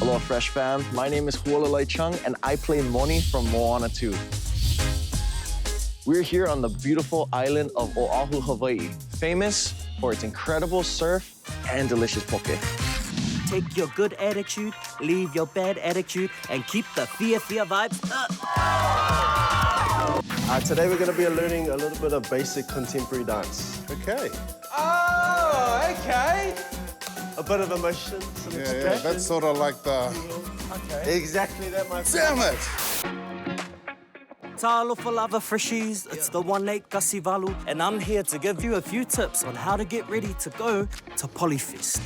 Hello, Fresh fam. My name is Hualalai Chung, and I play Moni from Moana 2. We're here on the beautiful island of Oahu, Hawaii, famous for its incredible surf and delicious poke. Take your good attitude, leave your bad attitude, and keep the fear vibes up. Today we're going to be learning a little bit of basic contemporary dance. Okay. Oh, okay. A bit of emotion, some expression. That's sort of like the... Okay. Exactly that, my friend. Damn it! Talofa lava freshies, it's the 1/8 Kasivalu, and I'm here to give you a few tips on how to get ready to go to Polyfest.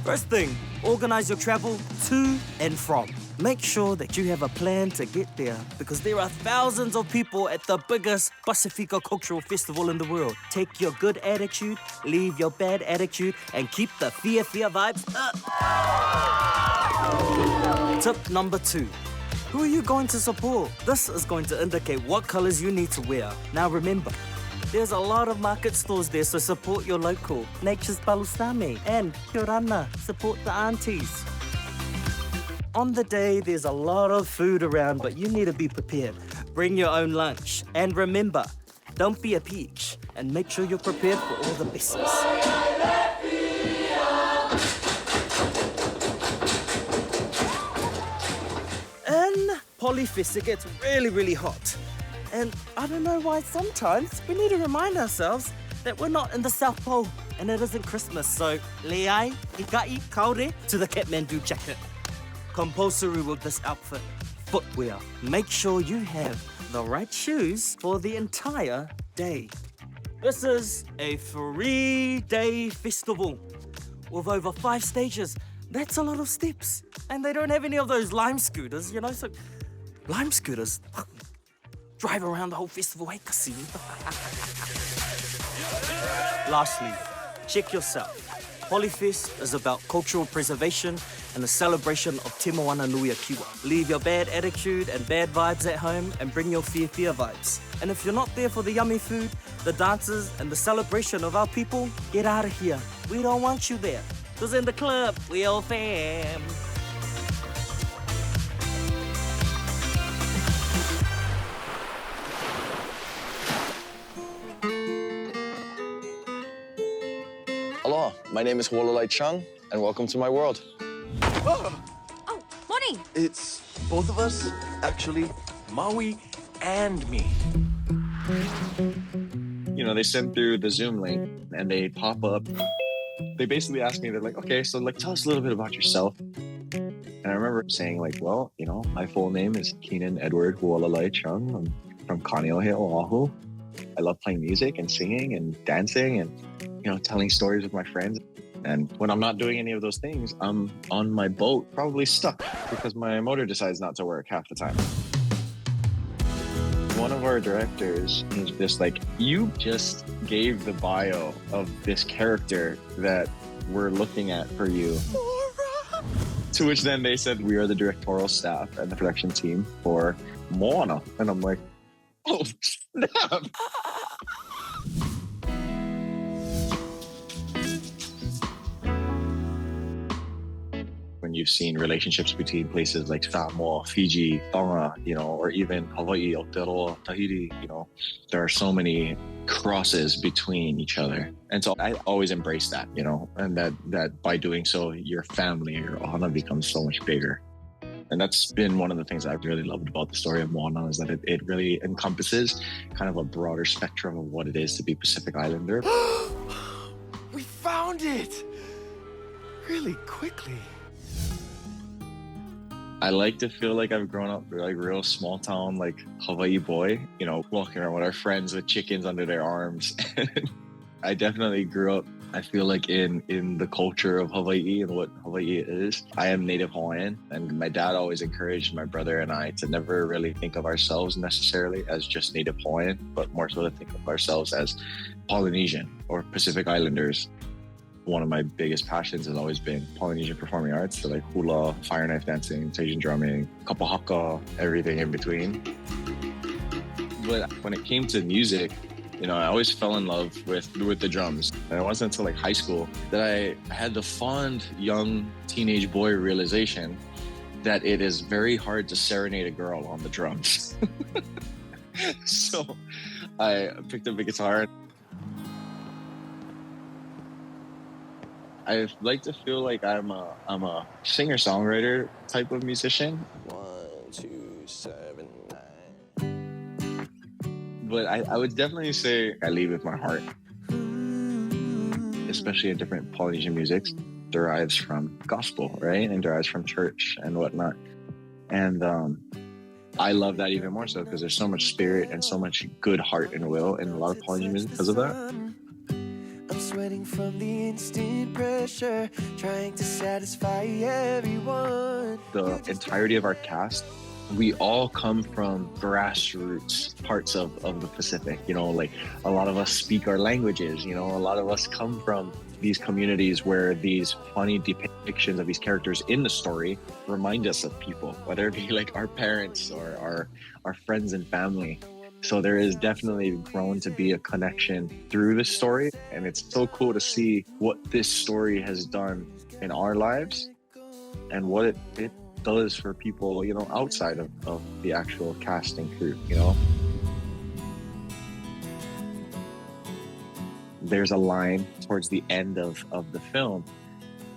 First thing, organize your travel to and from. Make sure that you have a plan to get there because there are thousands of people at the biggest Pacifica cultural festival in the world. Take your good attitude, leave your bad attitude, and keep the fear vibes up. Tip number 2. Who are you going to support? This is going to indicate what colors you need to wear. Now remember, there's a lot of market stores there, so support your local. Nature's Palusame and Kiorana, support the aunties. On the day, there's a lot of food around, but you need to be prepared. Bring your own lunch. And remember, don't be a peach. And make sure you're prepared for all the business. In Polyfest, it gets really hot. And I don't know why sometimes we need to remind ourselves that we're not in the South Pole and it isn't Christmas. So, leai, ikai, kaore to the Kathmandu jacket. Compulsory with this outfit. Footwear. Make sure you have the right shoes for the entire day. This is a 3-day festival with over 5 stages. That's a lot of steps. And they don't have any of those lime scooters, you know, so lime scooters drive around the whole festival, hey, kasi. Lastly, check yourself. Polyfest is about cultural preservation and the celebration of Te Moana Nui a Kiwa. Leave your bad attitude and bad vibes at home and bring your fear vibes. And if you're not there for the yummy food, the dances, and the celebration of our people, get out of here. We don't want you there. Because in the club, we all fam. Aloha, my name is Walai Chung, and welcome to my world. Oh, morning. It's both of us, actually. Maui and me. You know, they send through the Zoom link and they pop up. They basically ask me, they're like, okay, so like, tell us a little bit about yourself. And I remember saying like, well, you know, my full name is Keenan Edward Hualalai Chung. I'm from Kaneohe, Oahu. I love playing music and singing and dancing and, you know, telling stories with my friends. And when I'm not doing any of those things, I'm on my boat, probably stuck because my motor decides not to work half the time. One of our directors is just like, you just gave the bio of this character that we're looking at for you. To which then they said, we are the directorial staff and the production team for Moana. And I'm like, oh, snap. When you've seen relationships between places like Samoa, Fiji, Tonga, you know, or even Hawaii, Aotearoa, Tahiti, you know, there are so many crosses between each other. And so I always embrace that, you know, and that by doing so, your family, your ohana becomes so much bigger. And that's been one of the things I've really loved about the story of Moana is that it really encompasses kind of a broader spectrum of what it is to be Pacific Islander. We found it! Really quickly. I like to feel like I've grown up like real small town, like Hawaii boy, you know, walking around with our friends with chickens under their arms. I definitely grew up, I feel like in the culture of Hawaii and what Hawaii is. I am native Hawaiian, and my dad always encouraged my brother and I to never really think of ourselves necessarily as just native Hawaiian, but more so to think of ourselves as Polynesian or Pacific Islanders. One of my biggest passions has always been Polynesian performing arts, so like hula, fire knife dancing, Tahitian drumming, kapa haka, everything in between. But when it came to music, you know, I always fell in love with the drums. And it wasn't until like high school that I had the fond young teenage boy realization that it is very hard to serenade a girl on the drums. So I picked up a guitar. I like to feel like I'm a singer-songwriter type of musician. 1, 2, 7, 9. But I would definitely say I lead with my heart, especially in different Polynesian musics, derives from gospel, right? And derives from church and whatnot. And I love that even more so because there's so much spirit and so much good heart and will in a lot of Polynesian music because of that. I'm sweating from the instant pressure, trying to satisfy everyone. The entirety of our cast, we all come from grassroots parts of the Pacific. You know, like a lot of us speak our languages, you know, a lot of us come from these communities where these funny depictions of these characters in the story remind us of people, whether it be like our parents or our friends and family. So there is definitely grown to be a connection through this story. And it's so cool to see what this story has done in our lives and what it does for people, you know, outside of the actual cast and crew, you know. There's a line towards the end of the film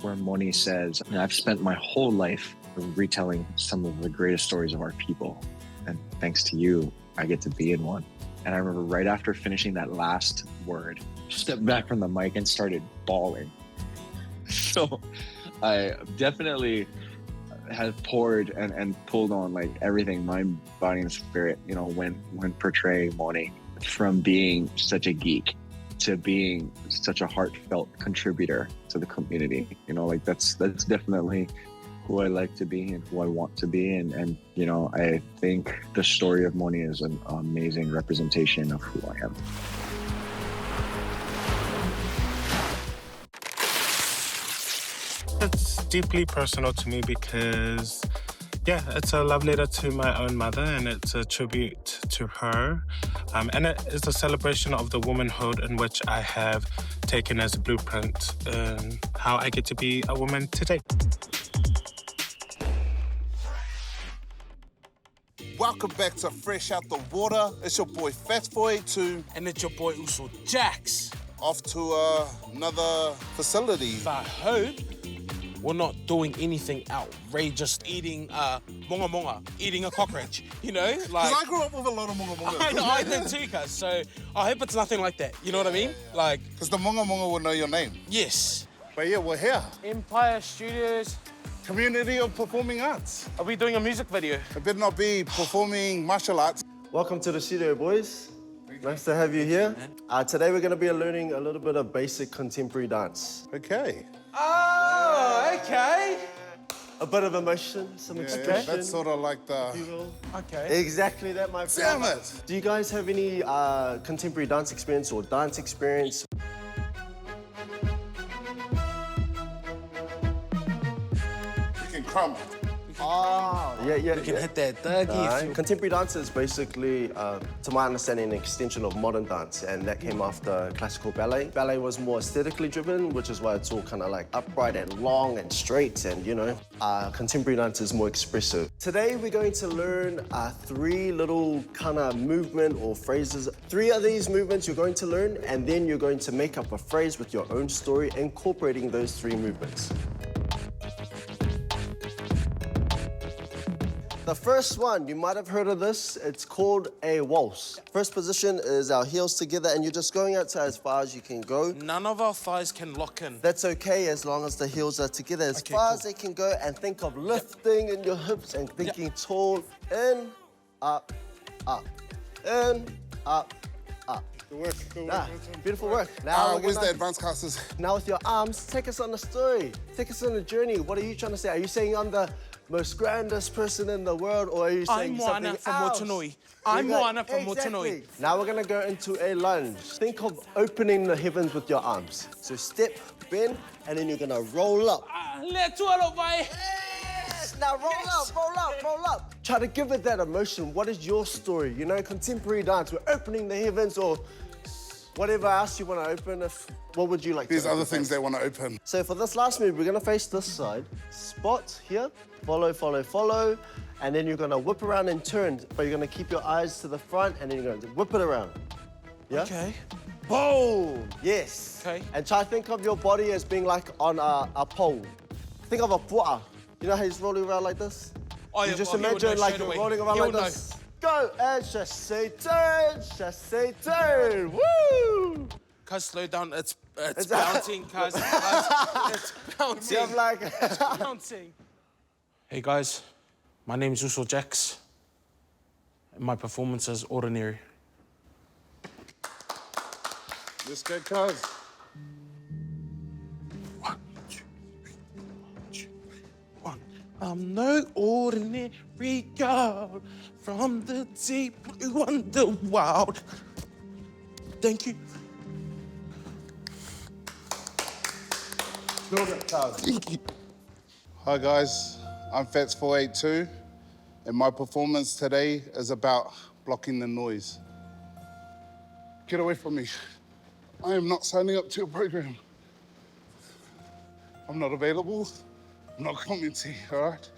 where Moni says, I've spent my whole life retelling some of the greatest stories of our people. And thanks to you, I get to be in one. And I remember right after finishing that last word, stepped back from the mic and started bawling. So I definitely have poured and pulled on like everything, mind, body, and spirit, you know, when portraying Moni, from being such a geek to being such a heartfelt contributor to the community. You know, like that's definitely who I like to be and who I want to be. And you know, I think the story of Moni is an amazing representation of who I am. It's deeply personal to me because, yeah, it's a love letter to my own mother and it's a tribute to her. And it is a celebration of the womanhood in which I have taken as a blueprint in how I get to be a woman today. Welcome back to Fresh Out the Water. It's your boy Fat Boy 2. And it's your boy Uso Jax. Off to another facility. So I hope we're not doing anything outrageous, eating monga monga, eating a cockroach, you know? Like, Because I grew up with a lot of monga monga. I know, I did too, cuz. So I hope it's nothing like that, you know what I mean? Like, Because the monga monga will know your name. yes. But yeah, we're here. Empire Studios. Community of Performing Arts. Are we doing a music video? It better not be performing martial arts. Welcome to the studio, boys. Nice to have you here. Today we're going to be learning a little bit of basic contemporary dance. Okay. Oh, okay. A bit of emotion, some expression. That's sort of like the... Okay. Exactly that, my friend. Damn it! Do you guys have any contemporary dance experience or dance experience? You can crumb. Yeah. You can hit that thuggy. Contemporary dance is basically, to my understanding, an extension of modern dance, and that came after classical ballet. Ballet was more aesthetically driven, which is why it's all kind of like upright and long and straight, and you know, contemporary dance is more expressive. Today we're going to learn 3 little kind of movement or phrases. 3 of these movements you're going to learn, and then you're going to make up a phrase with your own story, incorporating those 3 movements. The first one, you might have heard of this. It's called a waltz. First position is our heels together, and you're just going out to as far as you can go. None of our thighs can lock in. That's okay as long as the heels are together as far as they can go, and think of lifting in your hips and thinking tall. In, up, up. In, up, up. Good work. Beautiful work. Now where's the advanced classes? Now with your arms, take us on a story. Take us on a journey. What are you trying to say? Are you saying I'm the most grandest person in the world, or are you saying Moana something else? from Motunui. I'm Moana from Exactly. Motunui. Now we're gonna go into a lunge. Think of opening the heavens with your arms. So step, bend, and then you're gonna roll up. Yes! Now roll up, roll up, roll up. Try to give it that emotion. What is your story? You know, contemporary dance, we're opening the heavens, or whatever else you want to open. What would you like to There's open? other things they want to open. So for this last move, we're gonna face this side. Spot here, follow, follow, follow. And then you're gonna whip around and turn, but you're gonna keep your eyes to the front, and then you're gonna whip it around. Yeah? Okay. Boom! Yes. Okay. And try to think of your body as being like on a pole. Think of a pu'a. You know how he's rolling around like this? Oh, yeah, you just well, he would imagine know like straight you're away. rolling around He like would this. Go, and chassé turn, woo! Cuz, slow down, it's bouncing, cuz. It's bouncing. Yeah, I'm like... It's bouncing. Hey guys, my name's Uso Jax, and my performance is ordinary. Let's go, cuz. 1, 2, 3, 1. I'm no ordinary girl from the deep blue underworld. Thank you. Thank you. Hi guys, I'm Fats482, and my performance today is about blocking the noise. Get away from me. I am not signing up to your program. I'm not available. I'm not commenting, all right?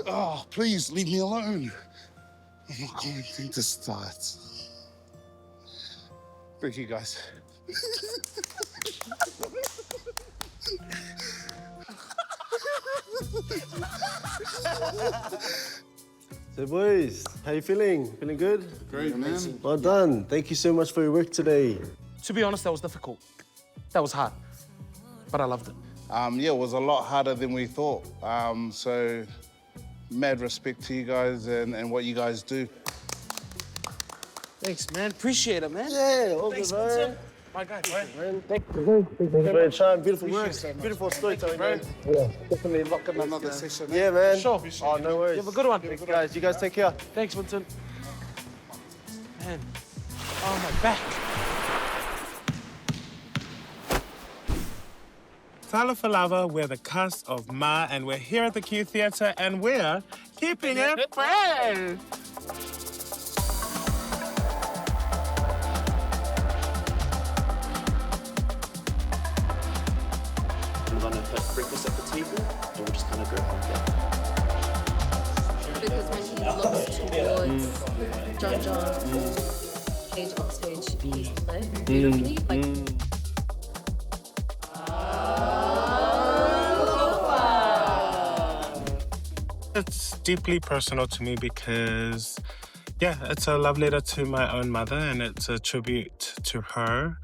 Oh, please leave me alone. I'm not commenting to start. Thank you, guys. So boys, how you feeling? Feeling good? Great, man. Well done. Thank you so much for your work today. To be honest, that was difficult. That was hard, but I loved it. Yeah, it was a lot harder than we thought. So mad respect to you guys and what you guys do. Thanks, man. Appreciate it, man. Yeah, all good, man. My guy, bro. Thank you for your time. Beautiful work. Beautiful storytelling, man. Yeah, definitely locking another session. Yeah, man. Sure. Oh, no worries. You have a good one. Thanks, guys. You guys take care. Thanks, Vincent. Man. Oh, my back. Tala Falava, we're the cast of Ma, and we're here at the Q Theatre, and we're keeping it fresh. We're gonna have breakfast at the table, and we'll just kind of go from there. Because when he looks towards John or stage off stage, he's like beautifully, like. It's deeply personal to me because, yeah, it's a love letter to my own mother, and it's a tribute to her.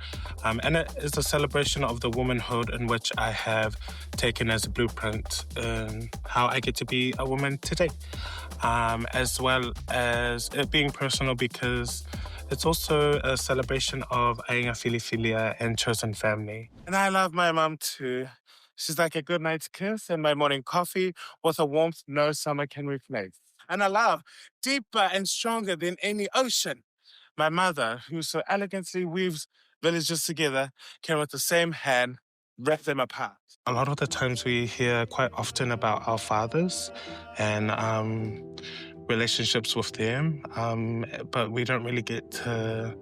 And it is a celebration of the womanhood in which I have taken as a blueprint in how I get to be a woman today. As well as it being personal because it's also a celebration of Ainga Filifilia and chosen family. And I love my mom too. She's like a good night's kiss and my morning coffee with a warmth no summer can replace. And a love deeper and stronger than any ocean. My mother, who so elegantly weaves villages together, can with the same hand rip them apart. A lot of the times we hear quite often about our fathers and relationships with them, but we don't really get to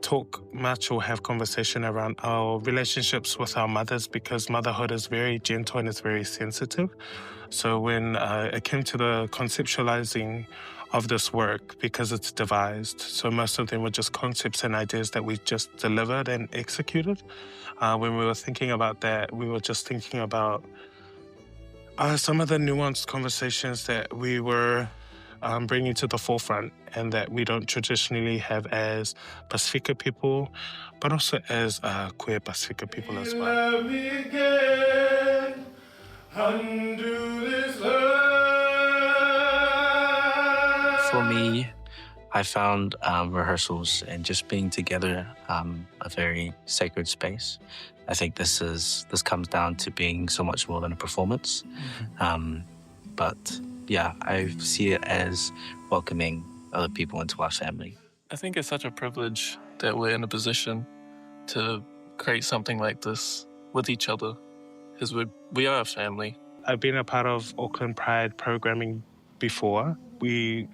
talk much or have conversation around our relationships with our mothers because motherhood is very gentle and it's very sensitive. So when it came to the conceptualizing of this work, because it's devised, so most of them were just concepts and ideas that we just delivered and executed. When we were thinking about that, we were just thinking about Some of the nuanced conversations that we were bringing to the forefront and that we don't traditionally have as Pasifika people, but also as queer Pasifika people as well. Love me again, undo this love. For me, I found rehearsals and just being together a very sacred space. I think this comes down to being so much more than a performance. But yeah, I see it as welcoming other people into our family. I think it's such a privilege that we're in a position to create something like this with each other, because we are a family. I've been a part of Auckland Pride programming before. We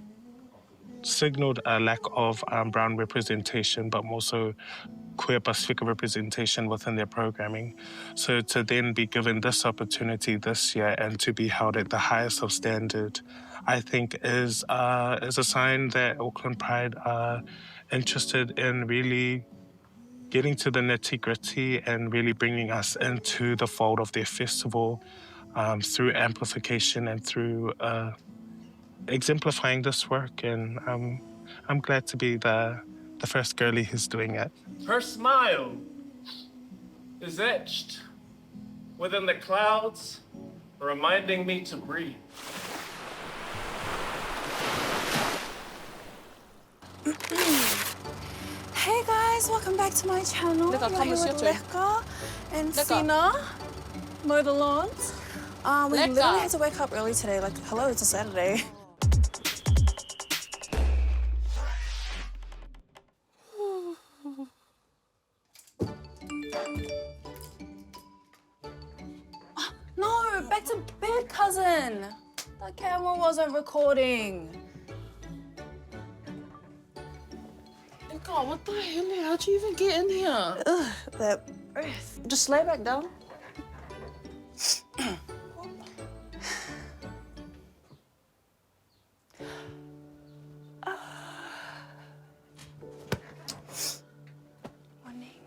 signaled a lack of brown representation, but more so queer Pasifika representation within their programming. So to then be given this opportunity this year and to be held at the highest of standard, I think is a sign that Auckland Pride are interested in really getting to the nitty-gritty and really bringing us into the fold of their festival through amplification and through exemplifying this work. And I'm glad to be the first girlie who's doing it. Her smile is etched within the clouds, reminding me to breathe. Hey guys, welcome back to my channel. You're here with Leka and Fina. Mow the lawns. We literally had to wake up early today. Like, hello, it's a Saturday. No, back to bed, cousin. The camera wasn't recording. God, what the hell? How'd you even get in here? Ugh, that breath. Just lay back down. Morning.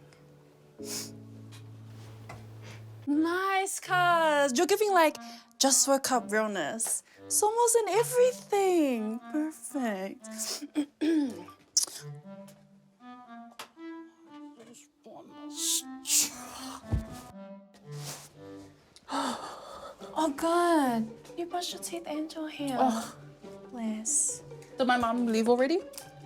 Nice, cuz. You're giving like just woke up realness. Someone's in everything. Perfect. Oh, good. You brushed your teeth and your hair. Oh. Bless. Did my mom leave already?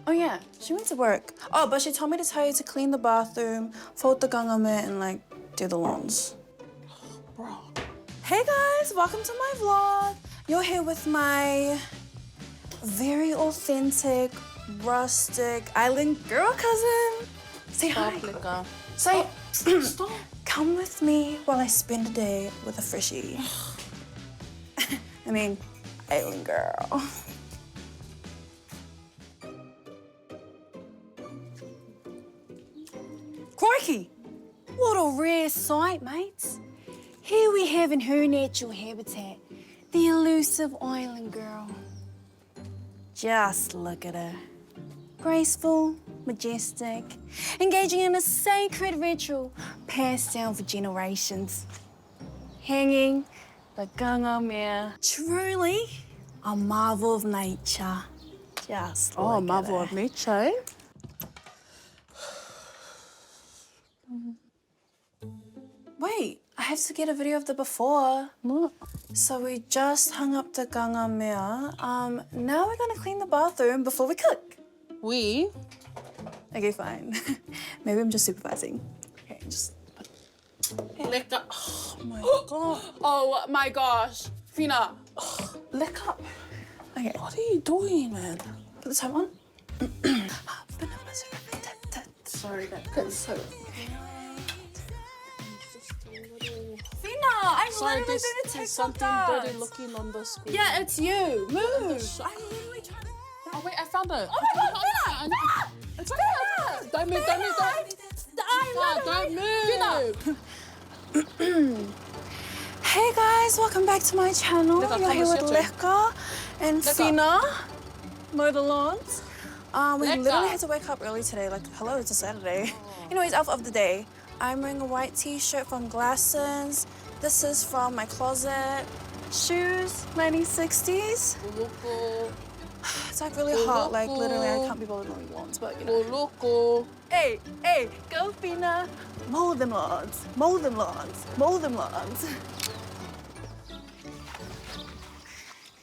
Oh, yeah. She went to work. Oh, but she told me to tell you to clean the bathroom, fold the ganga mat, and, like, do the lawns. Bro. Hey, guys. Welcome to my vlog. You're here with my very authentic, rustic island girl cousin. Say hi. Leka. Say, Stop. come with me while I spend a day with a freshie. I mean, island girl. Crikey! What a rare sight, mates. Here we have in her natural habitat, the elusive island girl. Just look at her. Graceful, majestic, engaging in a sacred ritual passed down for generations. Hanging the ganga mea. Truly a marvel of nature. Just look Oh, at marvel her. of nature, eh? Wait, I have to get a video of the before. What? So we just hung up the ganga mea. Now we're gonna clean the bathroom before we cook. We? Okay, fine. Maybe I'm just supervising. Okay, just. Leka. Oh my god. Oh my gosh. Fina. Leka. Okay. What are you doing, man? Put the time on. Sorry, that's so. Fina, I'm Sorry, literally there's doing a TikTok something dance. dirty looking on the screen. Yeah, it's you. Move. I'm literally trying to. Oh wait, I found it. Oh my god, Fina! It's okay. Don't move, don't move, don't move. Hey guys, welcome back to my channel. Leka, You're here with come and Leka and Leka. Fina. Mow the lawns. We Leka. literally had to wake up early today. Like, hello, it's a Saturday. Anyways, outfit of the day. I'm wearing a white t-shirt from Glassons. This is from my closet. Shoes, 1960s. It's like really hot, like literally I can't be bothered mowing lawns, but you know. Hey, go Fina. Mow them lawns, mow them lawns, mow them lawns.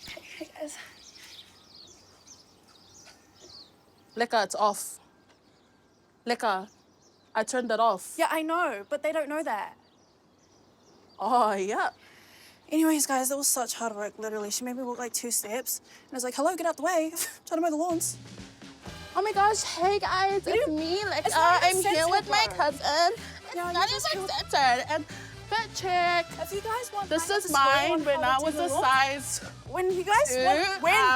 Hey guys. Leka, it's off. Leka, I turned it off. Yeah, I know, but they don't know that. Oh, yeah. Anyways, guys, it was such hard work, literally. She made me walk like 2 steps, and I was like, hello, get out the way. Trying to mow the lawns. Oh my gosh, hey guys, it's me. Like, I'm here with my cousin. It's not even centered. And fit check. If you guys want, this is mine when I was a size. When you guys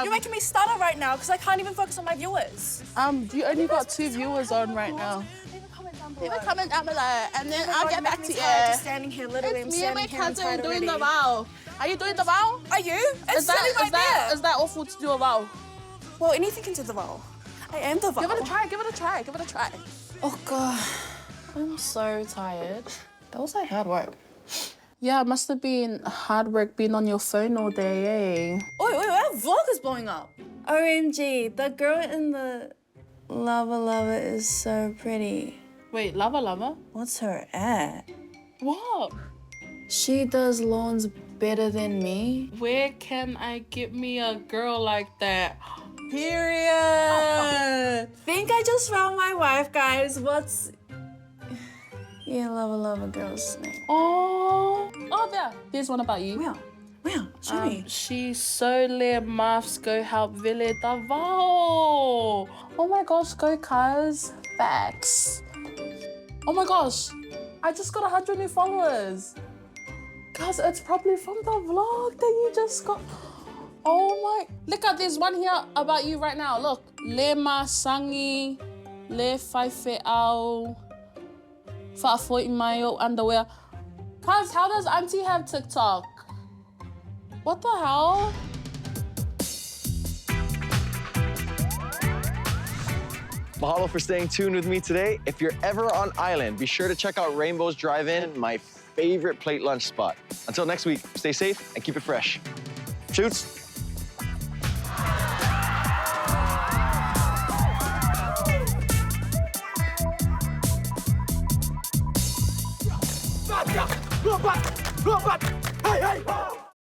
you're making me stutter right now because I can't even focus on my viewers. You only got 2 viewers on right now. Leave a comment down below, and then I'll get back to you. Just standing here, literally. It's me and my cousin doing the vow. Are you doing the vow? Are you? Is that awful to do a vow? Well, anything can do the vow. I am the vow. Give it a try, give it a try, give it a try. Oh God, I'm so tired. That was like hard work. Yeah, it must have been hard work being on your phone all day, eh? Wait, our vlog is blowing up. OMG, the girl in the lava is so pretty. Wait, lava? What's her at? What? She does lawns better than me. Where can I get me a girl like that? Period. Think I just found my wife, guys. What's... Yeah, lava girl's name. Oh, there. Here's one about you. Where? Show me. She's so le maths go help Ville Davao. Oh my gosh, go cuz. Facts. Oh my gosh, I just got 100 new followers. Cuz it's probably from the vlog that you just got. Oh my, look at this one here about you right now. Look, le ma sangi, le faife au, fa foi mayo underwear. Cuz, how does Auntie have TikTok? What the hell? Mahalo for staying tuned with me today. If you're ever on island, be sure to check out Rainbow's Drive-In, my favorite plate lunch spot. Until next week, stay safe and keep it fresh. Shoots. Hey!